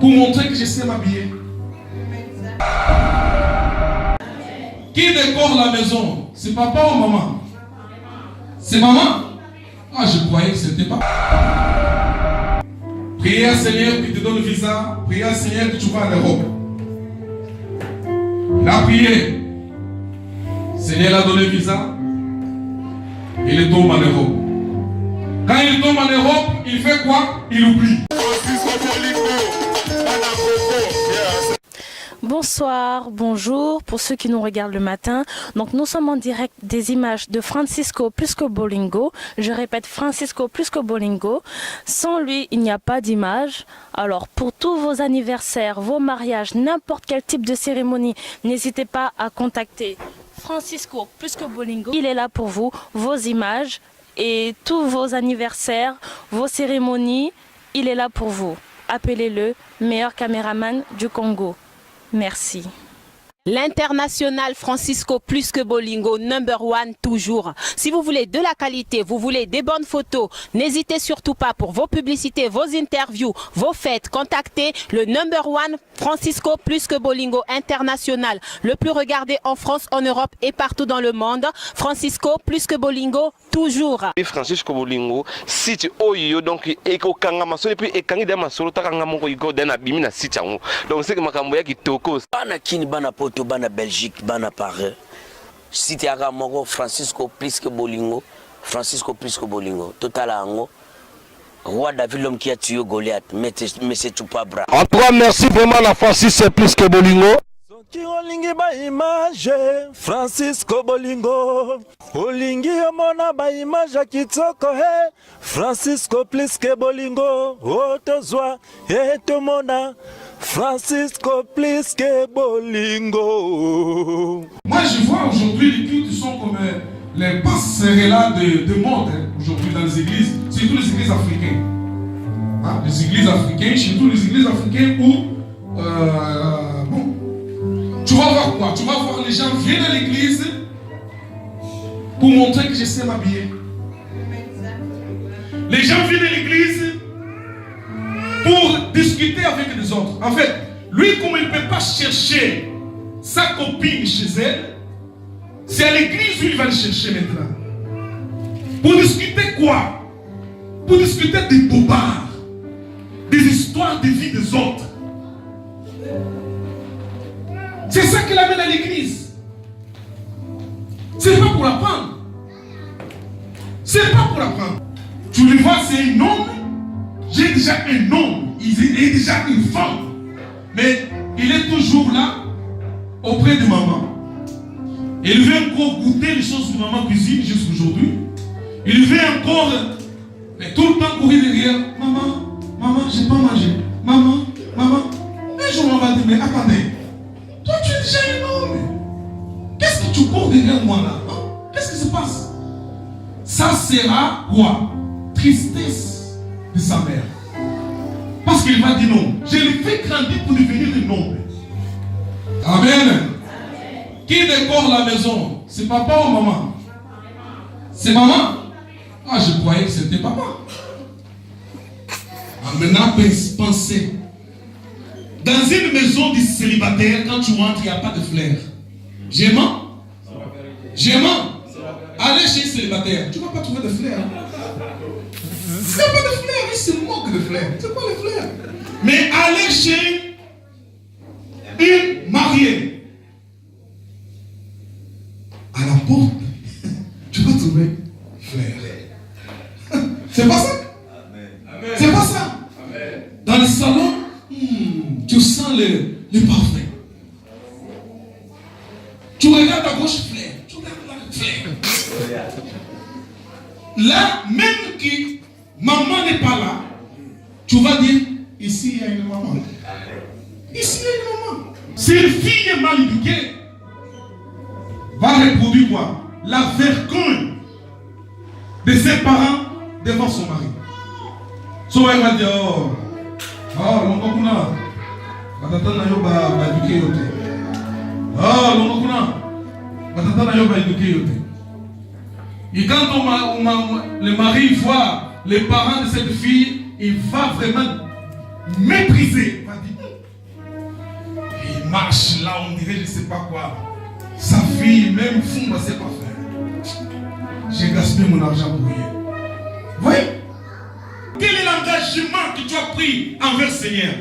pour montrer que je sais m'habiller. Qui décore la maison? C'est papa ou maman? C'est maman? Ah, je croyais que c'était papa. Priez à Seigneur qui te donne le visa. Priez à Seigneur que tu vas en Europe. Il a prié. Seigneur a donné le visa. Il tombe en Europe. Quand il tombe en Europe, il fait quoi? Il oublie. Bonsoir, bonjour pour ceux qui nous regardent le matin. Donc nous sommes en direct des images de Francisco Plisco Bolingo. Je répète, Francisco Plisco Bolingo. Sans lui, il n'y a pas d'image. Alors pour tous vos anniversaires, vos mariages, n'importe quel type de cérémonie, n'hésitez pas à contacter Francisco Plisco Bolingo. Il est là pour vous, vos images et tous vos anniversaires, vos cérémonies. Il est là pour vous. Appelez-le, meilleur caméraman du Congo. Merci. L'international Francisco Plisco Bolingo, #1 toujours. Si vous voulez de la qualité, vous voulez des bonnes photos, n'hésitez surtout pas pour vos publicités, vos interviews, vos fêtes. Contactez le #1 Francisco Plisco Bolingo international. Le plus regardé en France, en Europe et partout dans le monde. Francisco Plisco Bolingo toujours. Francisco Bolingo, site oyo donc eko kanga masolo puis ekangi da masolo takanga moko iko dana bimina site yango. Donc c'est que makambo ya kitoko. Bana kini bana poto bana Belgique bana Paris. Site ya moko Francisco Plisco Bolingo, Francisco Plisco Bolingo. Total ango. Roi David l'homme qui a tué Goliath, mais c'est tout pas bras. En tout cas, merci vraiment la Francisco Plisco Bolingo. Qui olingi ba image Francisco Bolingo olingi omona ba image kitoko he Francisco Plisco Bolingo otozwa etomona Francisco Plisco Bolingo. Moi je vois aujourd'hui les cultes sont comme les passerelles de monde aujourd'hui dans les églises, surtout les églises africaines. Hein, les églises africaines, surtout les églises africaines où bon, tu vas voir quoi? Tu vas voir les gens viennent à l'église pour montrer que je sais m'habiller. Les gens viennent à l'église pour discuter avec les autres. En fait, lui, comme il ne peut pas chercher sa copine chez elle, c'est à l'église où il va le chercher maintenant. Pour discuter quoi? Pour discuter des bobards, des histoires de vie des autres. C'est ça qui l'amène à l'église. C'est pas pour l'apprendre. C'est pas pour l'apprendre. Tu le vois, c'est un homme. J'ai déjà un homme. Il est déjà une femme. Mais il est toujours là, auprès de maman. Il veut encore goûter les choses que maman cuisine jusqu'aujourd'hui. Il veut encore, mais tout le temps courir derrière. Maman, maman, j'ai pas mangé. Maman, maman. Un jour, maman va dire, mais attendez. Toi, tu es déjà un homme. Qu'est-ce que tu cours derrière moi là? Hein? Qu'est-ce qui se passe? Ça sera quoi? Tristesse de sa mère. Parce qu'il va dire non. Je le fais grandir pour devenir un homme. Amen. Qui décore la maison? C'est papa ou maman? C'est maman? Ah, je croyais que c'était papa. Ah, maintenant, pensez. Dans une maison de célibataire, quand tu rentres, il n'y a pas de fleurs. J'aimant? Allez chez un célibataire, tu ne vas pas trouver de fleurs. Il n'y a pas de fleurs, il se moque de fleurs. C'est quoi les fleurs? Mais allez chez une mariée. À la porte, tu vas trouver fleurs. C'est pas ça? C'est pas ça? Dans le salon, tu sens le parfum. Tu regardes à gauche, fleur. Tu regardes là, fleur. Là, même que maman n'est pas là, tu vas dire, ici il y a une maman. Ici il y a une maman. Si une fille est mal éduquée, va reproduire quoi? La vergogne de ses parents devant son mari. Son mari va dire, oh, l'ongokuna, batata na yo ba éduqué yote. Oh, l'ongokuna, batata na yo ba éduqué yote. Et quand le mari voit les parents de cette fille, il va vraiment mépriser. Il va dire, marche là, on dirait je ne sais pas quoi. Sa fille, même fou, ne sait pas faire. J'ai gaspillé mon argent pour rien. Vous voyez? Quel est l'engagement que tu as pris envers le Seigneur?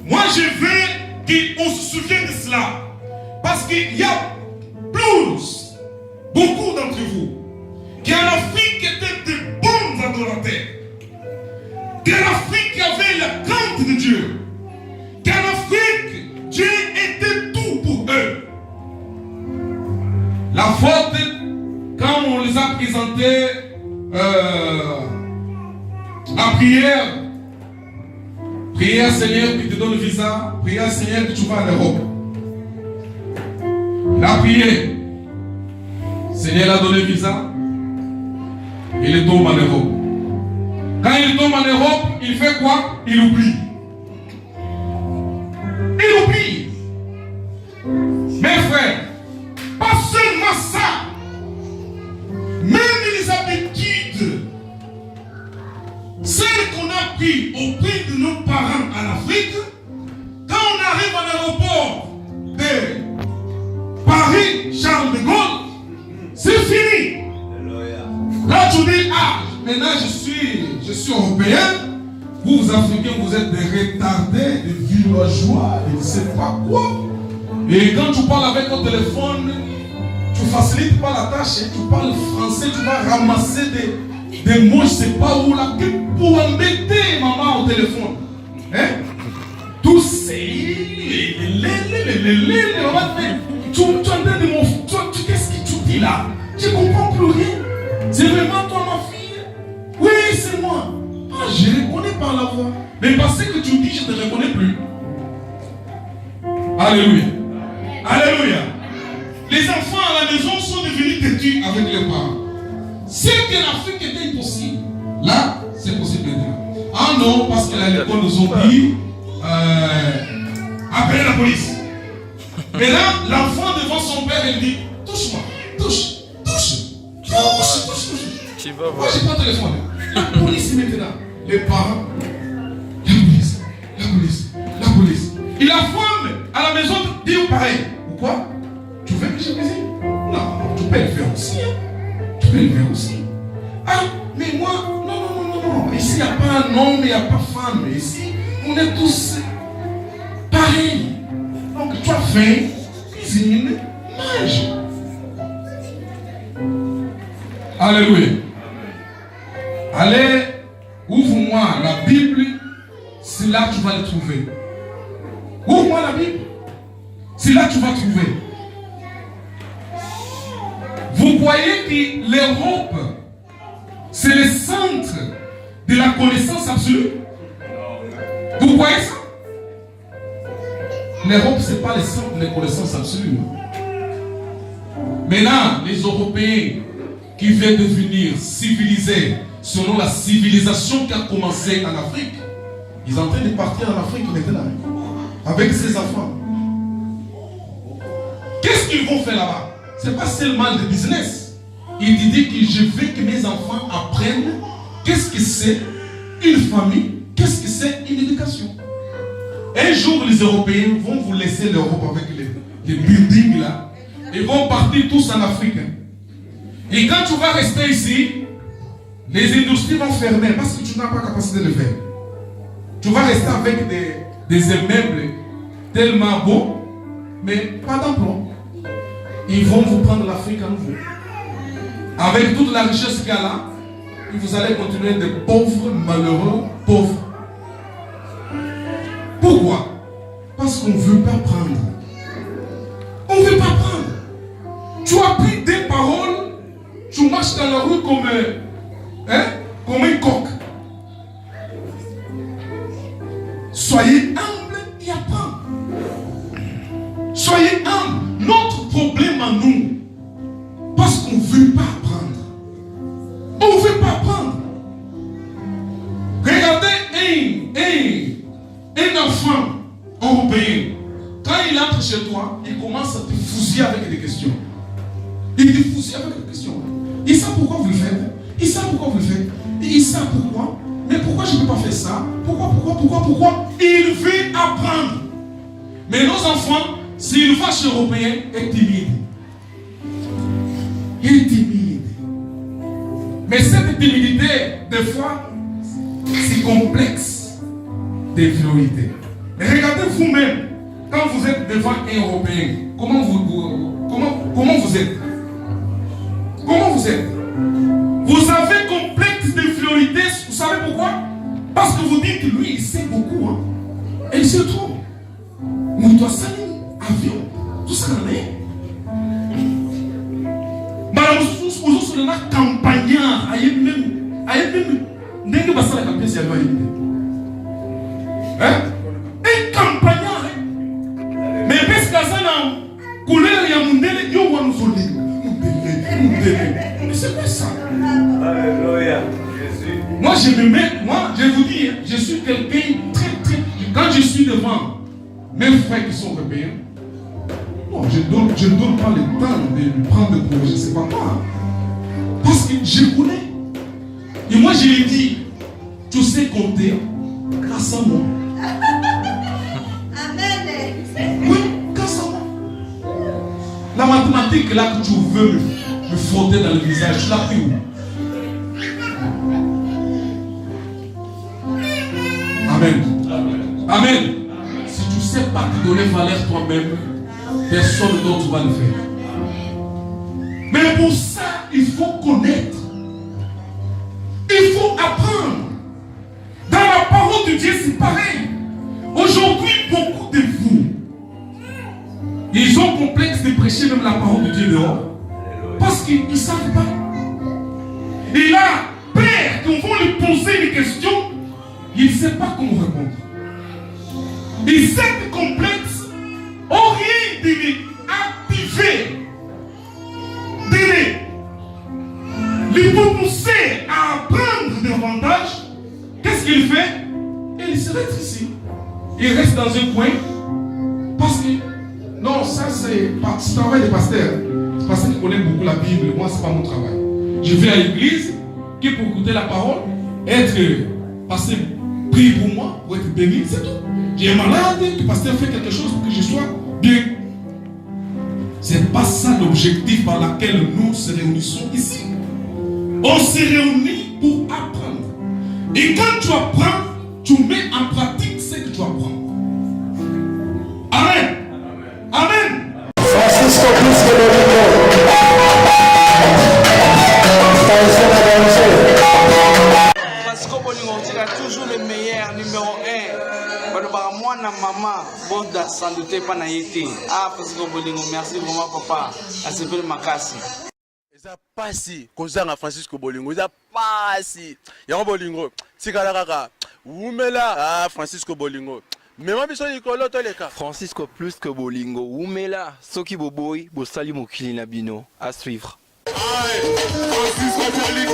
Moi, je veux qu'on se souvienne de cela. Parce qu'il y a beaucoup d'entre vous, qui en Afrique étaient de bons adorateurs. Qu'en Afrique avait la crainte de Dieu. Qu'en Afrique, Dieu était tout pour eux. La faute, quand on les a présentés la prière Seigneur qui te donne le visa, prière Seigneur que tu vas en Europe. La prière, Seigneur a donné le visa, il tombe en Europe. Quand il tombe en Europe, il fait quoi? Il oublie. Il oublie. Mes frères, pas seulement ça, même les habitudes, celles qu'on a prises auprès de nos parents en Afrique, quand on arrive à l'aéroport de Paris, Charles de Gaulle, c'est fini. Là tu dis, ah, maintenant je suis européen, vous Africains, vous êtes des retardés, des villageois, et je ne sais pas quoi. Et quand tu parles avec ton téléphone, tu ne facilites pas la tâche, tu parles français, tu vas ramasser des mots, je ne sais pas où là, pour embêter maman au téléphone. Hein? Tout c'est. Tu entends des mots, qu'est-ce que tu dis là? Je ne comprends plus rien. C'est vraiment toi ma fille? Oui, c'est moi. Ah, je reconnais par la voix. Mais parce que tu dis, je ne te reconnais plus. Alléluia. Alléluia. Les enfants à la maison sont devenus têtus avec leurs parents. Ce qu'en Afrique était impossible, là, c'est possible maintenant. Ah non, parce que là, l'école nous ont dit, appelez la police. Mais là, l'enfant devant son père, il dit, touche-moi, touche. Moi, j'ai pas de téléphone. La police maintenant. Les parents, la police. Et la femme à la maison dit pareil. Pourquoi? Tu veux que je cuisine? Non, tu peux le faire aussi. Tu peux le faire aussi. Ah, mais moi, non. Ici, il n'y a pas un homme, il n'y a pas femme. Ici, on est tous pareils. Donc, tu as faim, cuisine, mange. Alléluia. Allez, ouvre-moi la Bible, c'est là que tu vas le trouver. Ouvre-moi la Bible, c'est là que tu vas trouver. Vous voyez que l'Europe, c'est le centre de la connaissance absolue. Vous voyez ça? L'Europe, ce n'est pas le centre de la connaissance absolue. Maintenant, les Européens qui viennent devenir civilisés selon la civilisation qui a commencé en Afrique, ils sont en train de partir en Afrique maintenant avec ses enfants. Qu'est-ce qu'ils vont faire là-bas? Ce n'est pas seulement le business. Il dit que je veux que mes enfants apprennent qu'est-ce que c'est une famille, qu'est-ce que c'est une éducation. Un jour, les Européens vont vous laisser l'Europe avec les buildings là. Ils vont partir tous en Afrique. Et quand tu vas rester ici, les industries vont fermer parce que tu n'as pas capacité de le faire. Tu vas rester avec des immeubles tellement beaux, mais pas d'emploi. Ils vont vous prendre l'Afrique à nouveau. Avec toute la richesse qu'il y a là, et vous allez continuer de pauvres, malheureux, pauvres. Pourquoi? Parce qu'on ne veut pas prendre. On ne veut pas prendre. Tu as pris des paroles, tu marches dans la rue comme un coq. Soyez humble et apprendre. Soyez humble. Notre problème à nous, parce qu'on ne veut pas apprendre. On ne veut pas apprendre. Regardez un enfant européen. Quand il entre chez toi, il commence à te fusiller avec des questions. Il te fusille avec des questions. Il sait pourquoi vous le faites. Il sait pourquoi vous le faites. Il sait pourquoi. Mais pourquoi je ne peux pas faire ça? Pourquoi? Il veut apprendre. Mais nos enfants, s'ils voient chez Européens, est timide. Il est timide. Mais cette timidité, des fois, c'est complexe d'infériorité. Regardez vous-même, quand vous êtes devant un Européen, comment vous êtes? Comment vous êtes? Vous avez complexe d'infériorité, vous savez pourquoi? Parce que vous dites que lui, il sait beaucoup. Hein? Et il se trompe. Nous doit salir, avion, tout ça en est. Madame, vous sommes là, campagnard, aïe même, n'est-ce pas ça la campagne, c'est hein? Et campagnard, mais parce que ça n'a couleur, il y a mon délai, il y a mon délai. Mais c'est quoi ça? Alléluia. Moi, je vous dis, je suis quelqu'un très. Quand je suis devant mes frères qui sont européens, non, je ne donne pas le temps de prendre le projet, c'est pas moi. Parce que je connais. Et moi, je lui dis, tu sais compter grâce à moi. Amen. Oui, grâce à moi. La mathématique là que tu veux me frotter dans le visage, tu l'as pris où? Amen. Amen. Si tu ne sais pas te donner valeur toi-même, personne d'autre va le faire. Mais pour ça, il faut connaître. Il faut apprendre. Dans la parole de Dieu, c'est pareil. Aujourd'hui, beaucoup de vous, ils ont complexe de prêcher même la parole de Dieu dehors. Parce qu'ils ne savent pas. Il a peur qu'on va lui poser des questions. Il ne sait pas comment répondre. Et cette complexe, au lieu de l'activer, de lui pousser à apprendre davantage, qu'est-ce qu'il fait? Il se reste ici. Il reste dans un coin. Parce que, non, ça c'est le travail des pasteurs. Les pasteurs qui connaissent beaucoup la Bible, moi c'est pas mon travail. Je vais à l'église, qui pour écouter la parole, être pasteur. Prie pour moi, pour être béni, c'est tout. J'ai un malade, que le pasteur fait quelque chose pour que je sois bien. C'est pas ça l'objectif par lequel nous se réunissons ici. On se réunit pour apprendre. Et quand tu apprends, tu mets en pratique ce que tu apprends. Amen. Amen. Francisco Bolingo, tu as toujours le meilleur, numéro 1. Moi, maman, bon, sans doute pas naïté. Ah, Francisco Bolingo, merci vraiment, papa. À ce peu de Makassi. Eza pasi kozanga Francisco Bolingo, eza pasi yango Bolingo tikala kaka umela Francisco Bolingo mema biso likolo toleka Francisco plus que Bolingo umela soki boboy bosali mokili na bino à suivre. Francisco Bolingo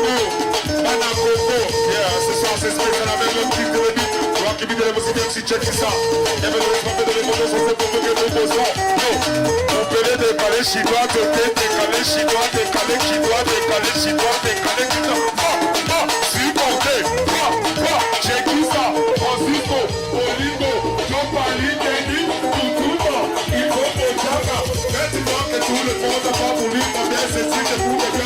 bana Congo, ce soir c'est spécial avec le petit de l'ébit. Toi qui vis de la musique, si check ça. Et même le respect de l'émotion, c'est pour que nous posons. On peut les décaler, chinois, décaler, chinois, décaler, chinois, décaler, chinois, décaler, chinois. Supporter, check ça. Francisco Bolingo, Jean Pali, Kenny, tout, il faut que Jaga. Maintenant que tout le monde a pas voulu, on vient se dire que tout le monde